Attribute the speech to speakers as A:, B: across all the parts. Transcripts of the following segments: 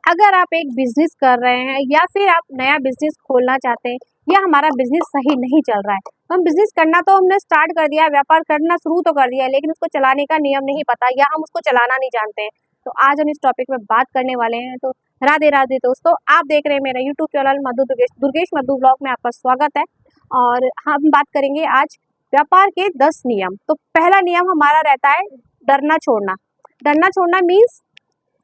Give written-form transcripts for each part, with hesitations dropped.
A: अगर आप एक बिजनेस कर रहे हैं या फिर आप नया बिजनेस खोलना चाहते हैं या हमारा बिजनेस सही नहीं चल रहा है, तो हम बिजनेस करना तो हमने स्टार्ट कर दिया है, व्यापार करना शुरू तो कर दिया है, लेकिन उसको चलाने का नियम नहीं पता या हम उसको चलाना नहीं जानते हैं। तो आज हम इस टॉपिक में बात करने वाले हैं। तो राधे राधे दोस्तों, आप देख रहे हैं मेरा यूट्यूब चैनल मधु दुर्गेश मधु ब्लॉग में आपका स्वागत है। और हम बात करेंगे आज व्यापार के 10 नियम। तो पहला नियम हमारा रहता है डरना छोड़ना। डरना छोड़ना मीन्स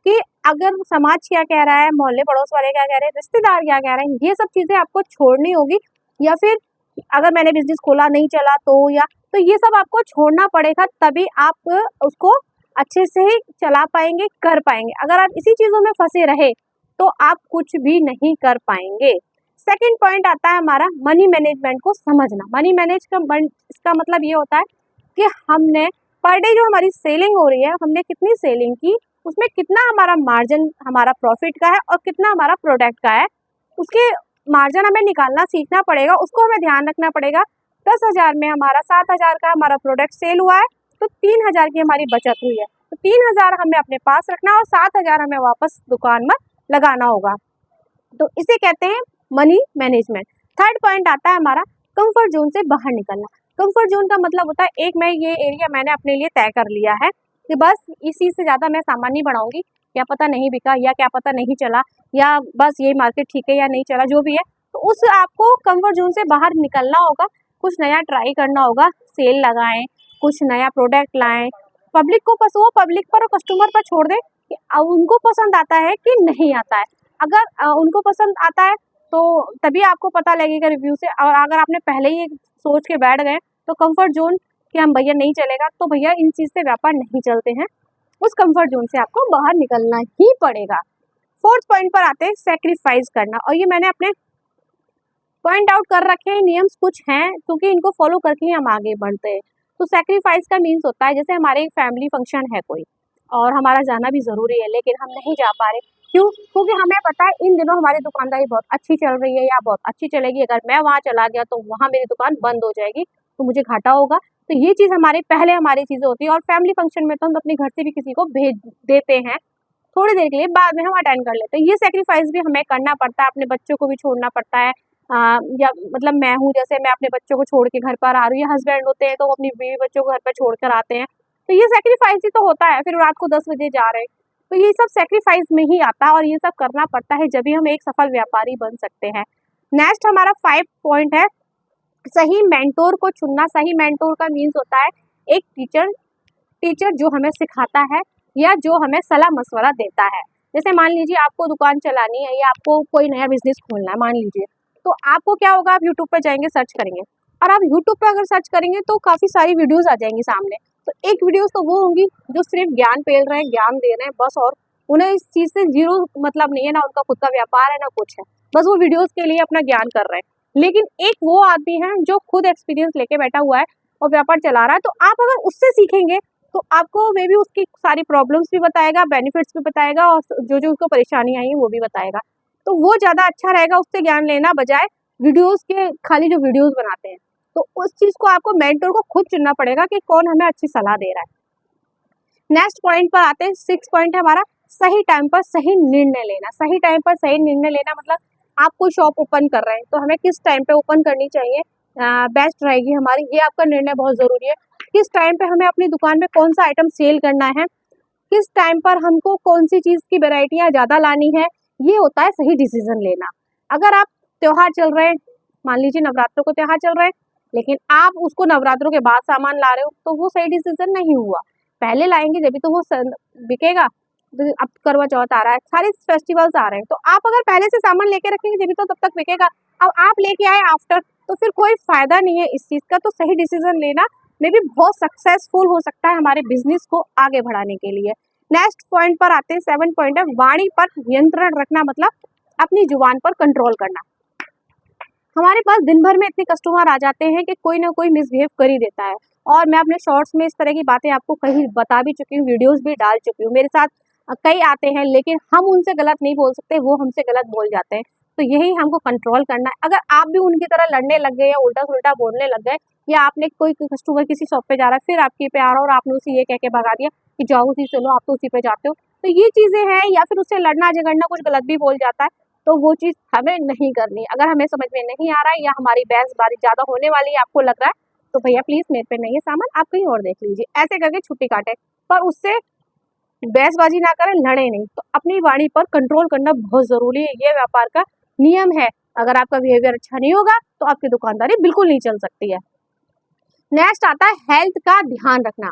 A: कि अगर समाज क्या कह रहा है, मोहल्ले पड़ोस वाले क्या कह रहे हैं, रिश्तेदार क्या कह रहे हैं, ये सब चीजें आपको छोड़नी होगी। या फिर अगर मैंने बिजनेस खोला नहीं चला तो ये सब आपको छोड़ना पड़ेगा, तभी आप उसको अच्छे से ही चला पाएंगे, कर पाएंगे। अगर आप इसी चीजों में फंसे रहे तो आप कुछ भी नहीं कर पाएंगे। सेकंड पॉइंट आता है हमारा मनी मैनेजमेंट को समझना। मनी मैनेज का इसका मतलब ये होता है कि हमने पर डे जो हमारी सेलिंग हो रही है, हमने कितनी सेलिंग की, उसमें कितना हमारा मार्जिन हमारा प्रॉफिट का है और कितना हमारा प्रोडक्ट का है, उसके मार्जिन हमें निकालना सीखना पड़ेगा। उसको हमें ध्यान रखना पड़ेगा। 10,000 में हमारा 7,000 का हमारा प्रोडक्ट सेल हुआ है तो 3,000 की हमारी बचत हुई है, तो 3,000 हमें अपने पास रखना और 7,000 हमें वापस दुकान में लगाना होगा। तो इसे कहते हैं मनी मैनेजमेंट। थर्ड पॉइंट आता है हमारा कंफर्ट जोन से बाहर निकलना। कंफर्ट जोन का मतलब होता है एक मैं ये एरिया मैंने अपने लिए तय कर लिया है कि बस इसी से ज़्यादा मैं सामान नहीं बढ़ाऊंगी, क्या पता नहीं बिका या क्या पता नहीं चला या बस ये मार्केट ठीक है या नहीं चला, जो भी है। तो उस आपको कंफर्ट जोन से बाहर निकलना होगा, कुछ नया ट्राई करना होगा, सेल लगाएं, कुछ नया प्रोडक्ट लाएं, पब्लिक को वो पब्लिक पर और कस्टमर पर छोड़ दें कि उनको पसंद आता है कि नहीं आता है। अगर उनको पसंद आता है तो तभी आपको पता लगेगा रिव्यू से। और अगर आपने पहले ही सोच के बैठ गए तो कंफर्ट जोन कि हम भैया नहीं चलेगा, तो भैया इन चीज़ से व्यापार नहीं चलते हैं। उस कंफर्ट जोन से आपको बाहर निकलना ही पड़ेगा। फोर्थ पॉइंट पर आते हैं सेक्रीफाइस करना। और ये मैंने अपने पॉइंट आउट कर रखे हैं, नियम्स कुछ हैं क्योंकि इनको फॉलो करके ही हम आगे बढ़ते हैं। तो सेक्रीफाइस का मीन्स होता है जैसे हमारे एक फैमिली फंक्शन है कोई और हमारा जाना भी ज़रूरी है, लेकिन हम नहीं जा पा रहे। क्यों? क्योंकि हमें पता है इन दिनों हमारी दुकानदारी बहुत अच्छी चल रही है या बहुत अच्छी चलेगी, अगर मैं वहाँ चला गया तो वहाँ मेरी दुकान बंद हो जाएगी तो मुझे घाटा होगा। तो ये चीज़ हमारी चीज़ें होती है। और फैमिली फंक्शन में तो हम अपने घर से भी किसी को भेज देते हैं थोड़ी देर के लिए, बाद में हम अटेंड कर लेते हैं। ये सेक्रीफाइस भी हमें करना पड़ता है, अपने बच्चों को भी छोड़ना पड़ता है। या मतलब मैं हूँ, जैसे मैं अपने बच्चों को छोड़ के घर पर आ रही हूँ, हस्बैंड होते हैं तो वो अपनी बीवी बच्चों को घर पर छोड़ कर आते हैं, तो ये सेक्रीफाइस ही तो होता है। फिर रात को 10 बजे जा रहे हैं, तो ये सब सेक्रीफाइस में ही आता है और ये सब करना पड़ता है, जब भी हम एक सफल व्यापारी बन सकते हैं। नेक्स्ट हमारा 5 पॉइंट है सही मेंटोर को चुनना। सही मेंटोर का मीन्स होता है एक टीचर जो हमें सिखाता है या जो हमें सलाह मशवरा देता है। जैसे मान लीजिए आपको दुकान चलानी है या आपको कोई नया बिजनेस खोलना है मान लीजिए, तो आपको क्या होगा, आप यूट्यूब पर जाएंगे, सर्च करेंगे, और आप यूट्यूब पर अगर सर्च करेंगे तो काफ़ी सारी वीडियोज़ आ जाएंगी सामने। तो एक वीडियोज़ तो वो होंगी जो सिर्फ ज्ञान पेल रहे हैं, ज्ञान दे रहे हैं बस, और उन्हें इस चीज़ से जीरो मतलब नहीं है, ना उनका खुद का व्यापार है ना कुछ है, बस वो वीडियोज़ के लिए अपना ज्ञान कर रहे हैं। लेकिन एक वो आदमी है जो खुद एक्सपीरियंस लेके बैठा हुआ है और व्यापार चला रहा है, तो आप अगर उससे सीखेंगे तो आपको मे भी उसकी सारी प्रॉब्लम्स भी बताएगा, बेनिफिट्स भी बताएगा और जो जो उसको परेशानी आई है वो भी बताएगा। तो वो ज़्यादा अच्छा रहेगा उससे ज्ञान लेना बजाय वीडियोज़ के, खाली जो वीडियोज़ बनाते हैं। तो उस चीज़ को आपको मेंटर को खुद चुनना पड़ेगा कि कौन हमें अच्छी सलाह दे रहा है। नेक्स्ट पॉइंट पर आते हैं, 6 पॉइंट है हमारा सही टाइम पर सही निर्णय लेना। सही टाइम पर सही निर्णय लेना मतलब आप कोई शॉप ओपन कर रहे हैं तो हमें किस टाइम पे ओपन करनी चाहिए, बेस्ट रहेगी हमारी, ये आपका निर्णय बहुत ज़रूरी है। किस टाइम पे हमें अपनी दुकान पे कौन सा आइटम सेल करना है, किस टाइम पर हमको कौन सी चीज़ की वैरायटियाँ ज़्यादा लानी है, ये होता है सही डिसीजन लेना। अगर आप त्योहार चल रहे हैं, मान लीजिए नवरात्रों को त्योहार चल रहे हैं, लेकिन आप उसको नवरात्रों के बाद सामान ला रहे हो तो वो सही डिसीजन नहीं हुआ। पहले लाएंगे जब भी तो वो बिकेगा। तो अब करवा चौथ आ रहा है, सारे फेस्टिवल्स आ रहे हैं, तो आप अगर पहले से सामान लेके रखेंगे जब भी तो तब तक बिकेगा। अब आप लेके आए आफ्टर तो फिर कोई फायदा नहीं है इस चीज़ का। तो सही डिसीजन लेना में भी बहुत सक्सेसफुल हो सकता है हमारे बिजनेस को आगे बढ़ाने के लिए। नेक्स्ट पॉइंट पर आते हैं, 7 पॉइंट है वाणी पर नियंत्रण रखना, मतलब अपनी जुबान पर कंट्रोल करना। हमारे पास दिन भर में इतने कस्टमर आ जाते हैं कि कोई ना कोई मिसबिहेव कर ही देता है, और मैं अपने शॉर्ट्स में इस तरह की बातें आपको कहीं बता भी चुकी हूँ, वीडियोस भी डाल चुकी हूँ। मेरे साथ कई आते हैं लेकिन हम उनसे गलत नहीं बोल सकते, वो हमसे गलत बोल जाते हैं। तो यही हमको कंट्रोल करना है। अगर आप भी उनकी तरह लड़ने लग गए या उल्टा सुल्टा बोलने लग गए, या आपने कोई कस्टमर किसी शॉप पे जा रहा है फिर आपकी पे आ रहा है और आपने उसे ये कह के भगा दिया कि जाओ उसी से लो, आप तो उसी पे जाते हो, तो ये चीज़ें हैं, या फिर उससे लड़ना झगड़ना, कुछ गलत भी बोल जाता है, तो वो चीज़ हमें नहीं करनी। अगर हमें समझ में नहीं आ रहा है या हमारी बहसबाजी ज़्यादा होने वाली है, आपको लग रहा है, तो भैया प्लीज़ मेरे पे नहीं है सामान, आप कहीं और देख लीजिए, ऐसे करके छुट्टी काटें। पर उससे बहसबाजी ना करें, लड़े नहीं। तो अपनी वाणी पर कंट्रोल करना बहुत ज़रूरी है, ये व्यापार का नियम है। अगर आपका बिहेवियर अच्छा नहीं होगा तो आपकी दुकानदारी बिल्कुल नहीं चल सकती है। नेक्स्ट आता है हेल्थ का ध्यान रखना।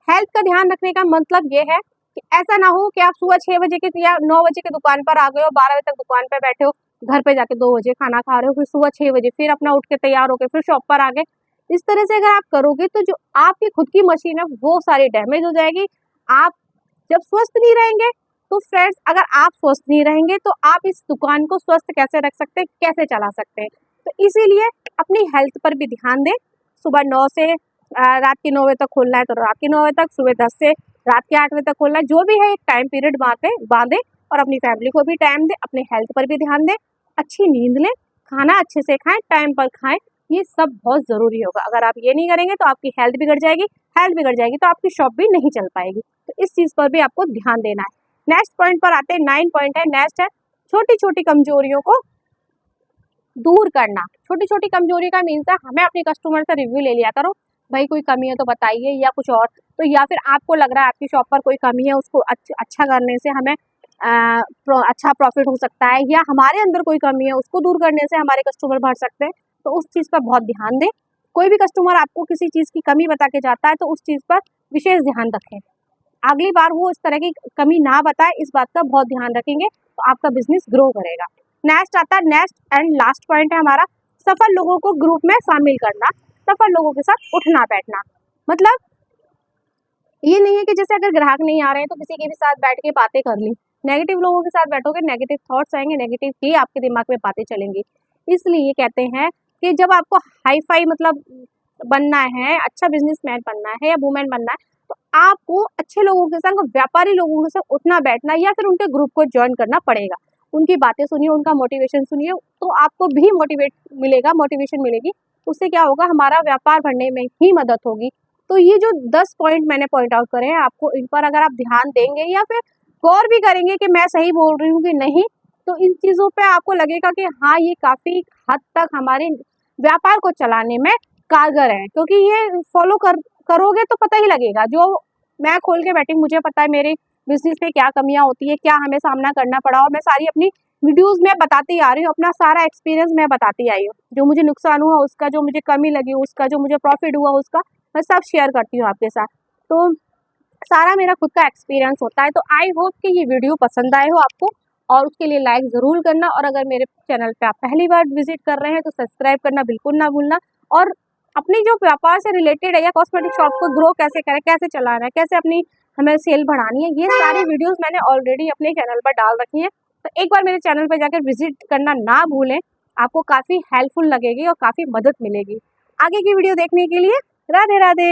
A: हेल्थ का ध्यान रखने का मतलब ये है कि ऐसा ना हो कि आप सुबह 6 बजे के या 9 बजे के दुकान पर आ गए हो, 12 बजे तक दुकान पर बैठे हो, घर पे जाके 2 बजे खाना खा रहे हो, फिर सुबह 6 बजे फिर अपना उठ के तैयार होके फिर शॉप पर आ गए। इस तरह से अगर आप करोगे तो जो आपकी खुद की मशीन है वो सारी डैमेज हो जाएगी। आप जब स्वस्थ नहीं रहेंगे तो फ्रेंड्स, अगर आप स्वस्थ नहीं रहेंगे तो आप इस दुकान को स्वस्थ कैसे रख सकते हैं, कैसे चला सकते हैं। तो इसीलिए अपनी हेल्थ पर भी ध्यान दें। सुबह 9 से रात के 9 बजे तक खोलना है तो रात के 9 बजे तक, सुबह 10 से रात के 8 बजे तक खोलना है, जो भी है एक टाइम पीरियड बांधे और अपनी फैमिली को भी टाइम दें, अपने हेल्थ पर भी ध्यान दें, अच्छी नींद लें, खाना अच्छे से खाएं, टाइम पर खाएं, ये सब बहुत ज़रूरी होगा। अगर आप ये नहीं करेंगे तो आपकी हेल्थ बिगड़ जाएगी, हेल्थ बिगड़ जाएगी तो आपकी शॉप भी नहीं चल पाएगी। तो इस चीज़ पर भी आपको ध्यान देना है। नेक्स्ट पॉइंट पर आते हैं, 9 पॉइंट है, नेक्स्ट है छोटी छोटी कमजोरियों को दूर करना। छोटी छोटी कमजोरी का मीन्स है हमें अपने कस्टमर से रिव्यू ले लिया करो, भाई कोई कमी है तो बताइए, या कुछ और। तो या फिर आपको लग रहा है आपकी शॉप पर कोई कमी है, उसको अच्छा करने से हमें अच्छा प्रॉफिट हो सकता है, या हमारे अंदर कोई कमी है उसको दूर करने से हमारे कस्टमर बढ़ सकते हैं। तो उस चीज़ पर बहुत ध्यान दें। कोई भी कस्टमर आपको किसी चीज़ की कमी बता के जाता है तो उस चीज़ पर विशेष ध्यान रखें। अगली बार वो इस तरह की कमी ना बताए, इस बात का बहुत ध्यान रखेंगे तो आपका बिजनेस ग्रो करेगा। नेक्स्ट आता है, नेक्स्ट एंड लास्ट पॉइंट है हमारा, सफल लोगों को ग्रुप में शामिल करना, सफल लोगों के साथ उठना बैठना। मतलब ये नहीं है कि जैसे अगर ग्राहक नहीं आ रहे हैं तो किसी के भी साथ बैठ के बातें कर ली। नेगेटिव लोगों के साथ बैठोगे, नेगेटिव थॉट्स आएंगे, नेगेटिव ही आपके दिमाग में बातें चलेंगी। इसलिए कहते हैं कि जब आपको हाई फाई मतलब बनना है, अच्छा बिजनेसमैन बनना है या वुमेन बनना है, तो आपको अच्छे लोगों के संग, व्यापारी लोगों के साथ उठना बैठना या फिर उनके ग्रुप को ज्वाइन करना पड़ेगा। उनकी बातें सुनिए, उनका मोटिवेशन सुनिए, तो आपको भी मोटिवेशन मिलेगी। उससे क्या होगा, हमारा व्यापार बढ़ने में ही मदद होगी। तो ये जो 10 पॉइंट मैंने पॉइंट आउट करे हैं, आपको इन पर अगर आप ध्यान देंगे या फिर गौर भी करेंगे कि मैं सही बोल रही हूँ कि नहीं, तो इन चीज़ों पे आपको लगेगा कि हाँ, ये काफ़ी हद तक हमारे व्यापार को चलाने में कारगर है। क्योंकि ये फॉलो करोगे तो पता ही लगेगा। जो मैं खोल के बैठी, मुझे पता है मेरे बिजनेस में क्या कमियां होती है, क्या हमें सामना करना पड़ा, और मैं सारी अपनी वीडियोस में बताती आ रही हूँ, अपना सारा एक्सपीरियंस मैं बताती आई हूँ। जो मुझे नुकसान हुआ उसका, जो मुझे कमी लगी उसका, जो मुझे प्रॉफिट हुआ उसका, मैं सब शेयर करती हूँ आपके साथ। तो सारा मेरा खुद का एक्सपीरियंस होता है। तो आई होप कि ये वीडियो पसंद आए हो आपको, और उसके लिए लाइक ज़रूर करना, और अगर मेरे चैनल पे आप पहली बार विजिट कर रहे हैं तो सब्सक्राइब करना बिल्कुल ना भूलना। और अपनी जो व्यापार से रिलेटेड है या कॉस्मेटिक शॉप को ग्रो कैसे करें, कैसे चलाना है, कैसे अपनी हमें सेल बढ़ानी है, ये सारी वीडियोस मैंने ऑलरेडी अपने चैनल पर डाल रखी हैं। तो एक बार मेरे चैनल पर जाकर विजिट करना ना भूलें, आपको काफ़ी हेल्पफुल लगेगी और काफ़ी मदद मिलेगी। आगे की वीडियो देखने के लिए राधे राधे।